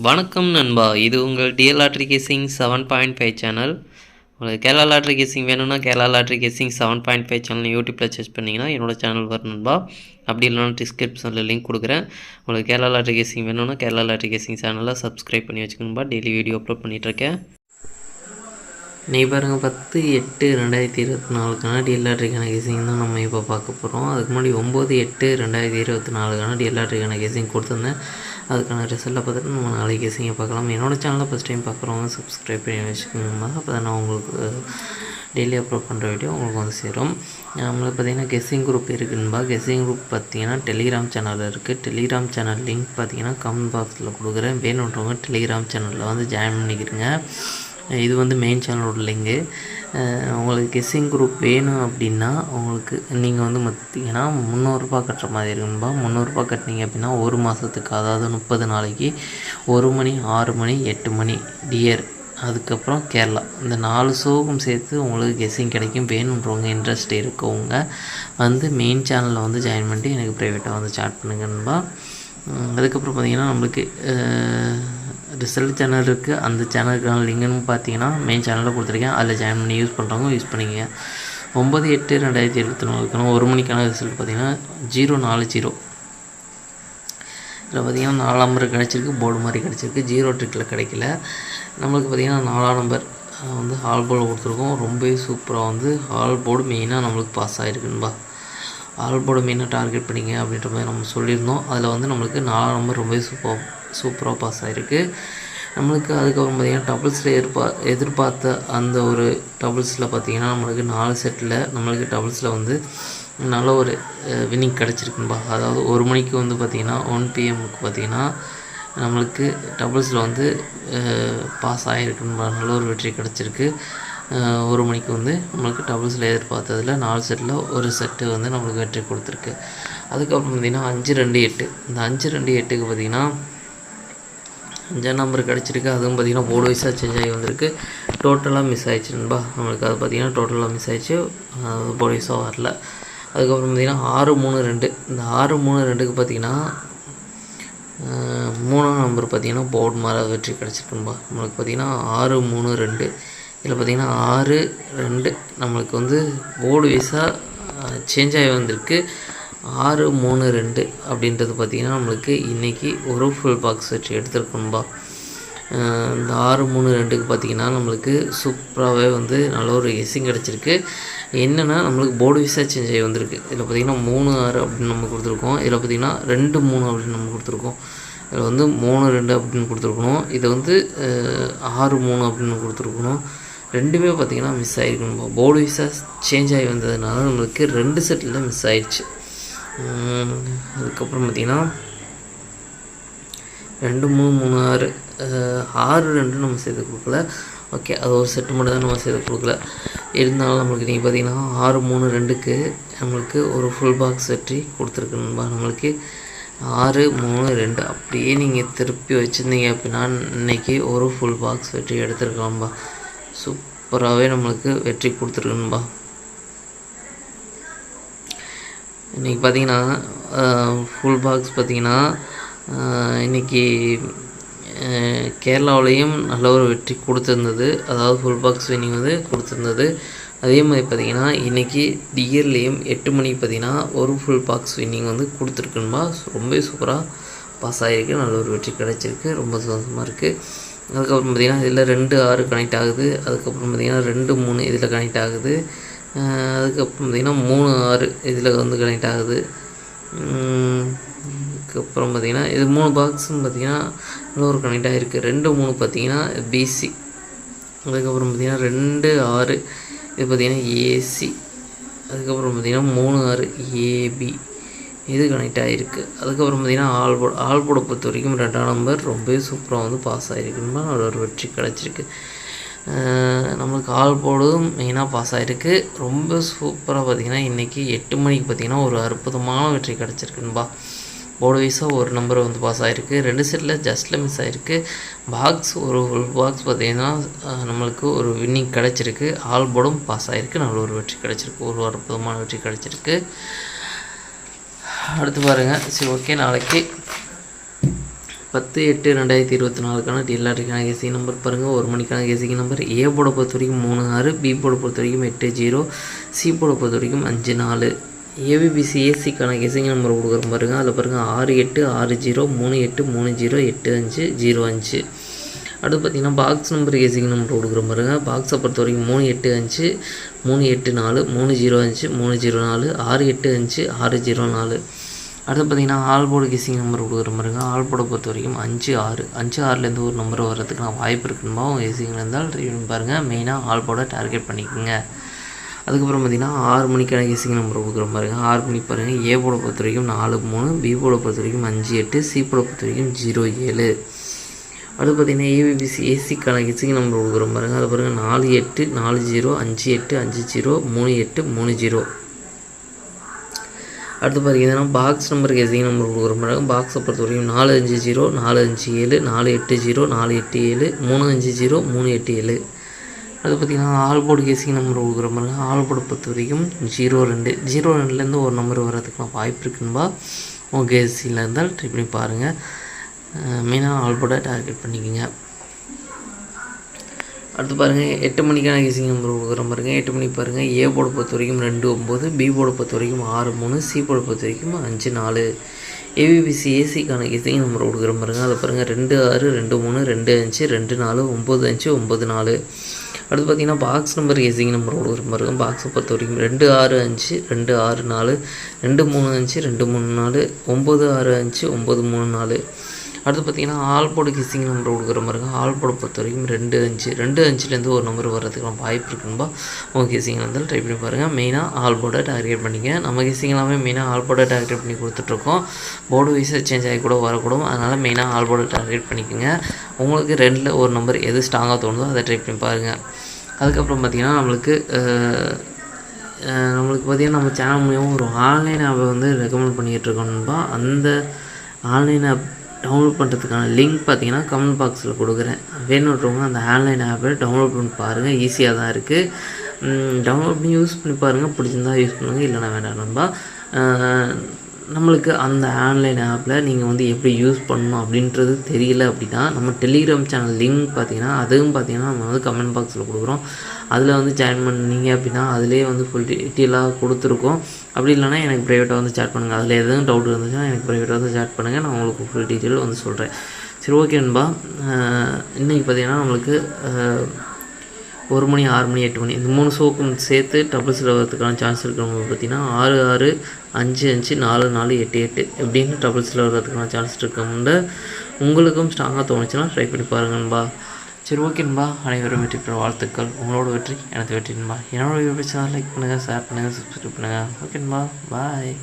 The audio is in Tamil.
வணக்கம் நண்பா, இது உங்கள் டிஎல் லாட்ரி கேசிங் 7.5 சேனல். உங்களுக்கு கேரளா லாட்ரி கேசிங் வேணும்னா கேரளா லாட்ரி கேசிங் 7.5 சேனல் யூடியூப்பில் சர்ச் பண்ணிங்கன்னா என்னோடய சேனல் வரும் நண்பா. அப்படி இல்லைனா டிஸ்கிரிப்ஷனில் லிங்க் கொடுக்குறேன். உங்களுக்கு கேரளா லாட்ரி கேசிங் வேணும்னா கேரளா லாட்ரி கேசிங் சேனலை சப்ஸ்கிரைப் பண்ணி வச்சுக்கணும்பா. டெய்லி வீடியோ அப்லோட் பண்ணிகிட்ருக்கேன். நீ பாருங்கள் 10/8/2024 டிஎல் லாட்ரிக்கான கேசிங் தான் நம்ம இப்போ பார்க்க போகிறோம். அதுக்கு முன்னாடி 9/8/2024 டிஎல் லாட்ரிக்கான கேசிங் கொடுத்துருந்தேன். அதுக்கான ரிசல்ட்டை பார்த்துட்டு நம்ம நாளைக்கு கேசிங்கை பார்க்கலாம். என்னோடய சேனலை ஃபஸ்ட் டைம் பார்க்குறவங்க சப்ஸ்கிரைப் பண்ணி வச்சுக்கோங்க. அப்போ தான் நான் உங்களுக்கு டெய்லி அப்லோட் பண்ணுற வீடியோ உங்களுக்கு வந்து சேரும். நம்மளுக்கு பார்த்திங்கன்னா கெஸ்ஸிங் குரூப் இருக்குதுன்பா. கெஸ்ஸிங் குரூப் பார்த்திங்கன்னா டெலிகிராம் சேனலில் இருக்குது. டெலிகிராம் சேனல் லிங்க் பார்த்திங்கன்னா கமெண்ட் பாக்ஸில் கொடுக்குறேன். வேணுன்றவங்க டெலிகிராம் சேனலில் வந்து ஜாயின் பண்ணிக்கிறேங்க. இது வந்து மெயின் சேனலோட லிங்கு. உங்களுக்கு கெஸ்ஸிங் குரூப் வேணும் அப்படின்னா உங்களுக்கு நீங்கள் வந்து பார்த்திங்கன்னா 300 ரூபா கட்டுற மாதிரி இருக்கும்பா. 300 ரூபா கட்டினீங்க அப்படின்னா ஒரு மாதத்துக்கு, அதாவது 30 நாளைக்கு 1 மணி, 6 மணி, 8 மணி டியர், அதுக்கப்புறம் கேரளா, இந்த 4 ஷோவும் சேர்த்து உங்களுக்கு கெஸ்ஸிங் கிடைக்கும். வேணுன்றவங்க இன்ட்ரெஸ்ட் இருக்கவங்க வந்து மெயின் சேனலில் வந்து ஜாயின் பண்ணிட்டு எனக்கு ப்ரைவேட்டாக வந்து சாட் பண்ணுங்கன்பா. அதுக்கப்புறம் பார்த்திங்கன்னா நம்மளுக்கு ரிசல்ட் சேனல் இருக்குது. அந்த சேனலுக்கான லிங்க்னு பார்த்தீங்கன்னா மெயின் சேனலில் கொடுத்துருக்கேன். அதில் ஜாயின் பண்ணி யூஸ் பண்ணுறவங்க யூஸ் பண்ணிக்கங்க. 9/8/2024 1 மணிக்கான ரிசல்ட் பார்த்திங்கன்னா 040. இதில் பார்த்திங்கன்னா 4 நம்பர் கிடச்சிருக்கு, போர்டு மாதிரி கிடச்சிருக்கு. 0 ட்ரிக்கில் கிடைக்கல. நம்மளுக்கு பார்த்திங்கன்னா 4ஆம் நம்பர் வந்து ஹால் போர்டு கொடுத்துருக்கோம். ரொம்பவே சூப்பராக வந்து ஹால் போர்டு மெயினாக நம்மளுக்கு பாஸ் ஆகிருக்குன்பா. ஹால் போர்டு மெயினாக டார்கெட் பண்ணிங்க அப்படின்ற மாதிரி நம்ம சொல்லியிருந்தோம். அதில் வந்து நம்மளுக்கு 4ஆம் நம்பர் ரொம்பவே சூப்பராக பாஸ் ஆகிருக்கு நம்மளுக்கு. அதுக்கப்புறம் பார்த்திங்கன்னா டபுள்ஸில் எதிர்பார்த்த அந்த ஒரு டபுள்ஸில் பார்த்திங்கன்னா நம்மளுக்கு 4 செட்டில் நம்மளுக்கு டபுள்ஸில் வந்து நல்ல ஒரு வின்னிங் கிடச்சிருக்குன்பா. அதாவது 1 மணிக்கு வந்து பார்த்திங்கன்னா 1 PM பார்த்திங்கன்னா நம்மளுக்கு டபுள்ஸில் வந்து பாஸ் ஆகிருக்குன்பா. நல்ல ஒரு வெற்றி கிடச்சிருக்கு. 1 மணிக்கு வந்து நம்மளுக்கு டபுள்ஸில் எதிர்பார்த்ததில் 4 செட்டில் ஒரு செட்டு வந்து நம்மளுக்கு வெற்றி கொடுத்துருக்கு. அதுக்கப்புறம் பார்த்திங்கன்னா 5/2/8 இந்த 5/2/8க்கு பார்த்திங்கன்னா 5ஆம் நம்பர் கிடச்சிருக்கு. அதுவும் பார்த்திங்கன்னா போர்டு வைஸாக சேஞ்ச் ஆகி வந்திருக்கு. டோட்டலாக மிஸ் ஆகிடுச்சுன்பா நம்மளுக்கு. அது பார்த்திங்கன்னா டோட்டலாக மிஸ் ஆகிடுச்சு, போர்டு வைஸாக வரல. அதுக்கப்புறம் பார்த்திங்கன்னா 6/3/2 இந்த 6/3/2க்கு பார்த்திங்கன்னா 3ஆம் நம்பர் பார்த்திங்கன்னா போர்டு மாதிரி வெற்றி கிடச்சிருக்குன்பா நம்மளுக்கு. பார்த்திங்கன்னா 6/3/2 இதில் பார்த்திங்கன்னா 6/2 நம்மளுக்கு வந்து போர்டு வைஸாக சேஞ்ச் ஆகி வந்திருக்கு. 6/3/2 அப்படின்றது பார்த்திங்கன்னா நம்மளுக்கு இன்றைக்கி ஒரு ஃபுல் பாக்ஸ் வெற்றி எடுத்துருக்கோம்பா. இந்த 6/3/2க்கு பார்த்திங்கன்னா நம்மளுக்கு சூப்பராகவே வந்து நல்ல ஒரு கெஸ்ஸிங் கிடச்சிருக்கு. என்னென்னா நம்மளுக்கு போர்டு வைஸாக சேஞ்ச் ஆகி வந்திருக்கு. இதில் பார்த்திங்கன்னா 3/6 அப்படின்னு நம்ம கொடுத்துருக்கோம். இதில் பார்த்திங்கன்னா 2/3 அப்படின்னு நம்ம கொடுத்துருக்கோம். இதில் வந்து 3/2 அப்படின்னு கொடுத்துருக்கணும். இதை வந்து 6/3 அப்படின்னு கொடுத்துருக்கணும். ரெண்டுமே பார்த்திங்கன்னா மிஸ் ஆகிருக்கணும். போர்டு வைஸாக சேஞ்ச் ஆகி வந்ததுனால நம்மளுக்கு 2 செட்டில் மிஸ் ஆயிடுச்சு. அதுக்கப்புறம் பார்த்திங்கன்னா 2/3/3/6 6/2 நம்ம சேர்த்து கொடுக்கல. ஓகே, அது ஒரு செட்டு மட்டும் தான் நம்ம சேர்த்து கொடுக்கல. இருந்தாலும் நம்மளுக்கு நீங்கள் பார்த்திங்கன்னா 6/3/2க்கு நம்மளுக்கு ஒரு ஃபுல் பாக்ஸ் வெற்றி கொடுத்துருக்குன்பா. நம்மளுக்கு 6/3/2 அப்படியே நீங்கள் திருப்பி வச்சுருந்தீங்க அப்படின்னா இன்றைக்கி ஒரு ஃபுல் பாக்ஸ் வெற்றி எடுத்துருக்கலாம்பா. சூப்பராகவே நம்மளுக்கு வெற்றி கொடுத்துருக்குன்பா. இன்றைக்கி பார்த்திங்கன்னா ஃபுல் பாக்ஸ் பார்த்திங்கன்னா இன்றைக்கி கேரளாவிலையும் நல்ல ஒரு வெற்றி கொடுத்துருந்தது. அதாவது ஃபுல் பாக்ஸ் வின்னிங் வந்து கொடுத்துருந்தது. அதே மாதிரி பார்த்திங்கன்னா இன்றைக்கி டியர்லேயும் 8 மணிக்கு பார்த்திங்கன்னா ஒரு ஃபுல் பாக்ஸ் வின்னிங் வந்து கொடுத்துருக்குன்பா. ரொம்ப சூப்பராக பாஸ் ஆகிருக்கு. நல்ல ஒரு வெற்றி கிடச்சிருக்கு. ரொம்ப சந்தோஷமாக இருக்குது. அதுக்கப்புறம் பார்த்திங்கன்னா இதில் 2/6 கனெக்ட் ஆகுது. அதுக்கப்புறம் பார்த்திங்கன்னா 2/3 இதில் கனெக்ட் ஆகுது. அதுக்கப்புறம் பார்த்திங்கன்னா 3/6 இதில் வந்து கனெக்ட் ஆகுது. அதுக்கப்புறம் பார்த்திங்கன்னா இது 3 பாக்ஸும் பார்த்திங்கன்னா இன்னொரு கனெக்ட் ஆகிருக்கு. 2/3 பார்த்திங்கன்னா பிசி. அதுக்கப்புறம் பார்த்திங்கன்னா 2/6 இது பார்த்திங்கன்னா ஏசி. அதுக்கப்புறம் பார்த்திங்கன்னா 3/6 ஏபி இது கனெக்ட் ஆகிருக்கு. அதுக்கப்புறம் பார்த்திங்கன்னா ஆல் போர்டை பொறுத்த வரைக்கும் 2ஆம் நம்பர் ரொம்ப சூப்பராக வந்து பாஸ் ஆகிருக்குன்னா நல்ல ஒரு வெற்றி கிடச்சிருக்கு. நம்மளுக்கு ஆல் போர்டும் மெயினாக பாஸ் ஆகிருக்கு. ரொம்ப சூப்பராக பார்த்திங்கன்னா இன்றைக்கி 8 மணிக்கு பார்த்திங்கன்னா ஒரு அற்புதமான வெற்றி கிடச்சிருக்குன்பா. போர்டு வைஸாக ஒரு நம்பர் வந்து பாஸ் ஆகிருக்கு. 2 செட்டில் ஜஸ்ட்டில் மிஸ் ஆகிருக்கு. பாக்ஸ் ஒரு ஃபுல் பாக்ஸ் பார்த்திங்கன்னா நம்மளுக்கு ஒரு வின்னிங் கிடச்சிருக்கு. ஆல் போர்டும் பாஸ் ஆகிருக்கு. நல்ல ஒரு வெற்றி கிடச்சிருக்கு. ஒரு அற்புதமான வெற்றி கிடச்சிருக்கு. அடுத்து பாருங்கள். சரி, ஓகே, நாளைக்கு 10/8/2024 டிஎல்ஆர்டிக்கான கேசிங் நம்பர் பாருங்கள். 1 மணிக்கான கேசிங் நம்பர். ஏ போர்டை பொறுத்த வரைக்கும் 3-6, பி போர்டை பொறுத்த வரைக்கும் 8-0, சி போர்டை பொறுத்த வரைக்கும் 5-4. ஏபிபிசி ஏசிக்கான கேசிங் நம்பர் கொடுக்குற பாருங்கள். அதில் பாருங்கள் 6-8-6-0, 3-8-3-0, 8-5-0-5. அடுத்து பார்த்திங்கன்னா பாக்ஸ் நம்பர் கேசிங் நம்பர் கொடுக்குற பாருங்க. பாக்ஸை பொறுத்த வரைக்கும் 3-8-5, 3-8-4, 3-0-5, 3-0-4, 6-8-5, 6-0-4. அடுத்து பார்த்திங்கன்னா ஆல் போர்டு கேசிங் நம்பர் கொடுக்குற பாருங்க. ஆல் போர்டை பொறுத்த வரைக்கும் 5-6, 5-6லேருந்து ஒரு நம்பர் வர்றதுக்கு வாய்ப்பு இருக்குன்பா. உங்கள் கேசிங்கில் இருந்தால் ட்ரை பண்ணி பாருங்கள். மெயினாக ஆல் போர்டை டார்கெட் பண்ணிக்கோங்க. அதுக்கப்புறம் பார்த்திங்கன்னா 6 மணிக்கான கேசிங் நம்பர் கொடுக்குற பாருங்க. 6 மணிக்கு பாருங்கள். ஏ போர்டை பொறுத்த வரைக்கும் 4-3, பி போர்டை பொறுத்த வரைக்கும் 5-8, சி போர்டை பொறுத்த வரைக்கும் 0-7. அடுத்து பார்த்திங்கன்னா ஏபிபிசி ஏசிக்கான கேசிங் நம்பர் கொடுக்குற பாருங்க. அது பாருங்கள் 4-8, 4-0, 5-8, 5-0, 3-8, 3-0. அடுத்து பார்த்திங்கன்னா பாக்ஸ் நம்பர் கேசிங் நம்பர் கொடுக்குற பாருங்க. பாக்ஸை பொறுத்த வரைக்கும் 4-5-0, 4-5-7, 4-8-0, 4-8-7, 3-5-0, 3-8-7. அது பார்த்திங்கன்னா ஆல் போர்டு கேசிங் நம்பர் கொடுக்குற பாருங்க. ஆல் போர்டை பொறுத்த வரைக்கும் 0-2, 0-2லேருந்து ஒரு நம்பர் வர்றதுக்கு வாய்ப்பு இருக்குன்பா. உங்கள் கேசிங்கில் இருந்தால் ட்ரை பண்ணி பாருங்கள். மெயினாக ஆல் போர்டை டார்கெட் பண்ணிக்கோங்க. அடுத்து பாருங்கள் 8 மணிக்கான கேசிங் நம்பர் கொடுக்குற பாருங்க. 8 மணிக்கு பாருங்கள். ஏ போர்டை பொறுத்த வரைக்கும் 2-9, பி போர்டை பொறுத்த வரைக்கும் 6-3, சி போர்டை பொறுத்த வரைக்கும் 5-4. ஏபிபிசி ஏசிக்கான கேசிங் நம்பர் கொடுக்குற பாருங்க. அதை பாருங்கள் 2-6, 2-3, 2-5, 2-4, 9-5, 9-4. அடுத்து பார்த்திங்கன்னா பாக்ஸ் நம்பர் கேசிங் நம்பர் கொடுக்குற பாருங்க. பாக்ஸை பொறுத்த வரைக்கும் 2-6-5, 2-6-4, 2-3-5, 2-3-4, 9-6-5, 9-3-4. அடுத்து பார்த்திங்கன்னா ஆல் போர்டு கேசிங் நம்பர் கொடுக்குற பாருங்க. ஆல் போர்டை பொறுத்த வரைக்கும் 2-5, 2-5லேருந்து ஒரு நம்பர் வர்றதுக்கு வாய்ப்பு இருக்குன்பா. உங்கள் கேசிங்கில் இருந்தாலும் ட்ரை பண்ணி பாருங்கள். மெயினாக ஆல் போர்டை டார்கெட் பண்ணிங்க. நம்ம கேசிங் எல்லாமே மெயினாக ஆல் போர்டை டார்கெட் பண்ணி கொடுத்துட்ருக்கோம். போர்டு வைஸாக சேஞ்ச் ஆகி கூட வரக்கூடும். அதனால் மெயினாக ஆல் போர்டை டார்கெட் பண்ணிக்கோங்க. உங்களுக்கு 2ல் ஒரு நம்பர் எது ஸ்ட்ராங்காக தோணுதோ அதை ட்ரை பண்ணி பாருங்கள். அதுக்கப்புறம் பார்த்திங்கன்னா நம்மளுக்கு பார்த்திங்கன்னா நம்ம சேனல் மூலியமாக ஒரு ஆன்லைன் ஆப்பை வந்து ரெக்கமெண்ட் பண்ணிக்கிட்டு இருக்கோம்பா. அந்த ஆன்லைன் ஆப் டவுன்லோட் பண்ணுறதுக்கான லிங்க் பார்த்திங்கன்னா கமெண்ட் பாக்ஸில் கொடுக்குறேன். வேணுன்றவங்க அந்த ஆன்லைன் ஆப்பை டவுன்லோட் பண்ணி பாருங்கள். ஈஸியாக தான் இருக்குது. டவுன்லோட் பண்ணி யூஸ் பண்ணி பாருங்கள். பிடிச்சிருந்தா யூஸ் பண்ணுங்கள், இல்லைனா வேண்டாம். நம்மளுக்கு அந்த ஆன்லைன் ஆப்பில் நீங்கள் வந்து எப்படி யூஸ் பண்ணணும் அப்படின்றது தெரியல அப்படின்னா நம்ம டெலிகிராம் சேனல் லிங்க் பார்த்திங்கன்னா அதுவும் பார்த்திங்கன்னா நம்ம வந்து கமெண்ட் பாக்ஸில் கொடுக்குறோம். அதில் வந்து ஜாயின் பண்ணிங்க அப்படின்னா அதிலே வந்து ஃபுல் டீட்டெயிலாக கொடுத்துருக்கோம். அப்படி இல்லைனா எனக்கு ப்ரைவேட்டாக வந்து சேட் பண்ணுங்கள். அதில் எதுவும் டவுட் இருந்துச்சுன்னா எனக்கு ப்ரைவேட்டாக வந்து சேட் பண்ணுங்கள். நான் உங்களுக்கு ஃபுல் டீட்டெயில் வந்து சொல்கிறேன். சரி, ஓகேன்பா. இன்றைக்கி பார்த்திங்கன்னா நம்மளுக்கு 1 மணி, 6 மணி, 8 மணி இந்த 3 ஷோக்கும் சேர்த்து டபுள்ஸில் வரதுக்கான சான்ஸ் இருக்கிறவங்க பார்த்திங்கன்னா 6-6, 5-5, 4-4, 8-8 எப்படின்னு டபுள்ஸில் வர்றதுக்கான சான்ஸ் இருக்குங்க. உங்களுக்கும் ஸ்ட்ராங்காக தோணுச்சுன்னா ட்ரை பண்ணி பாருங்கன்பா. சரி, ஓகேன்பா. அனைவரும் வெற்றி பெற வாழ்த்துக்கள். உங்களோட வெற்றி எனது வெற்றின்பா. என்னோட யூடியூப் சேனல் லைக் பண்ணுங்கள், ஷேர் பண்ணுங்கள், சப்ஸ்கிரைப் பண்ணுங்கள். ஓகேன்பா, பாய்.